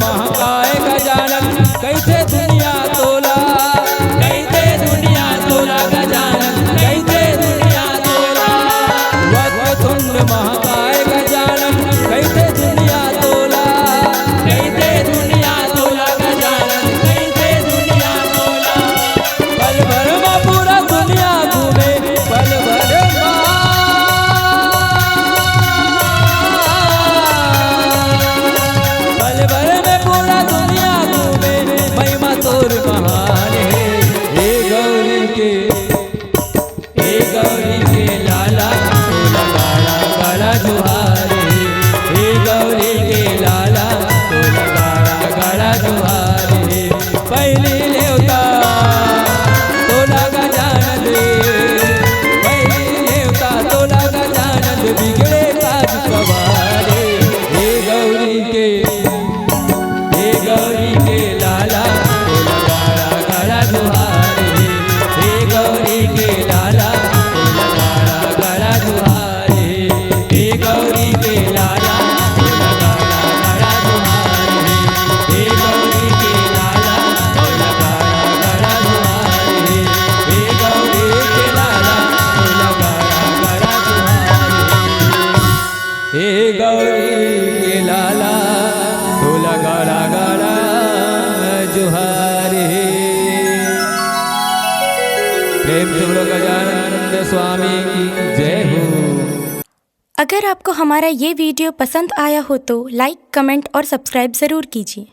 महाकाय गजानन कैसे दुनिया तोला, कैसे दुनिया तोला गजानन, कैसे दुनिया तोला। वक्रतुंड महाकाय गजानन कैसे दुनिया तोला, कैसे दुनिया तोला गजानन, कैसे दुनिया तोला। पल भर में पूरा दुनिया घूमे, पल भर बिगड़े काज सवारे। हे गौरी के लाला तोला गाड़ा गाड़ा दुहारे। हे गौरी के लाला तोला गाड़ा गाड़ा दुहारे। हे गौरी के लाला तोला गाड़ा गाड़ा दुहारे। हे गौरी के लाला तोला गाड़ा गाड़ा दुहारे। हे गौरी के लाला तोला गाड़ा गाड़ा दुहारे। हे गौरी के लाला तोला गाड़ा गाड़ा जुहारे। प्रेम से बोलो गजानन स्वामी की जय हो। अगर आपको हमारा ये वीडियो पसंद आया हो तो लाइक, कमेंट और सब्सक्राइब ज़रूर कीजिए।